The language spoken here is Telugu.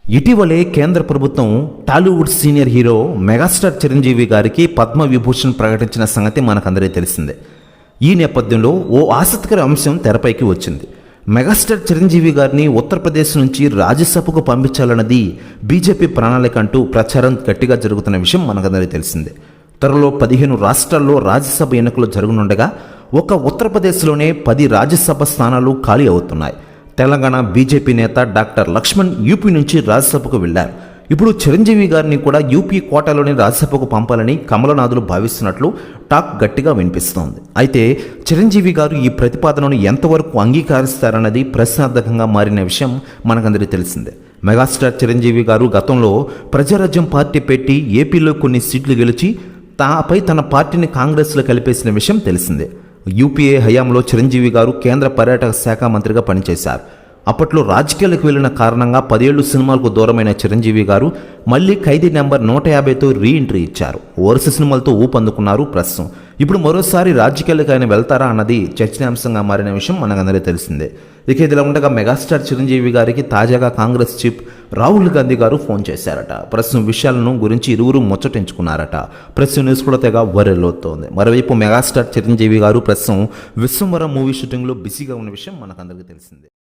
ఇటీవలే కేంద్ర ప్రభుత్వం Tollywood senior hero megastar Chiranjeevi గారికి పద్మవిభూషణ్ ప్రకటించిన సంగతి మనకందరికీ తెలిసిందే. ఈ నేపథ్యంలో ఓ ఆసక్తికర అంశం తెరపైకి వచ్చింది. మెగాస్టార్ చిరంజీవి గారిని ఉత్తరప్రదేశ్ నుంచి రాజ్యసభకు పంపించాలన్నది బీజేపీ ప్రణాళిక అంటూ ప్రచారం గట్టిగా జరుగుతున్న విషయం మనకందరికీ తెలిసిందే. త్వరలో 15 రాష్ట్రాల్లో రాజ్యసభ ఎన్నికలు జరగనుండగా ఒక్క ఉత్తరప్రదేశ్లోనే 10 రాజ్యసభ స్థానాలు ఖాళీ అవుతున్నాయి. తెలంగాణ బీజేపీ నేత డాక్టర్ లక్ష్మణ్ యూపీ నుంచి రాజ్యసభకు వెళ్లారు. ఇప్పుడు చిరంజీవి గారిని కూడా యూపీ కోటాలోని రాజ్యసభకు పంపాలని కమలనాథులు భావిస్తున్నట్లు టాక్ గట్టిగా వినిపిస్తోంది. అయితే చిరంజీవి గారు ఈ ప్రతిపాదనను ఎంతవరకు అంగీకరిస్తారన్నది ప్రశ్నార్థకంగా మారిన విషయం మనకందరికీ తెలిసిందే. మెగాస్టార్ చిరంజీవి గారు గతంలో ప్రజారాజ్యం పార్టీ పెట్టి ఏపీలో కొన్ని సీట్లు గెలిచి తాపై తన పార్టీని కాంగ్రెస్లో కలిపేసిన విషయం తెలిసిందే. యూపీఏ హయాంలో చిరంజీవి గారు కేంద్ర పర్యాటక శాఖ మంత్రిగా పనిచేశారు. అప్పట్లో రాజకీయాలకు వెళ్లిన కారణంగా 10 ఏళ్లు సినిమాలకు దూరమైన చిరంజీవి గారు మళ్లీ ఖైదీ నెంబర్ 150తో రీఎంట్రీ ఇచ్చారు. వరుస సినిమాలతో ఊపందుకున్నారు. ప్రస్తుతం ఇప్పుడు మరోసారి రాజకీయాలకు ఆయన వెళ్తారా అన్నది చర్చనీయాంశంగా మారిన విషయం మనకందరికీ తెలిసిందే. ఇక ఇదిలా ఉండగా మెగాస్టార్ చిరంజీవి గారికి తాజాగా కాంగ్రెస్ చీఫ్ రాహుల్ గాంధీ గారు ఫోన్ చేశారట. ప్రస్తుతం విషయాలను గురించి ఇరువురు ముచ్చటించుకున్నారట. ప్రస్తుతం న్యూస్ కూడా తెగ వైరల్ అవుతోంది. మరోవైపు మెగాస్టార్ చిరంజీవి గారు ప్రస్తుతం విశ్వంవరం మూవీ షూటింగ్లో బిజీగా ఉన్న విషయం మనకందరికీ తెలిసిందే.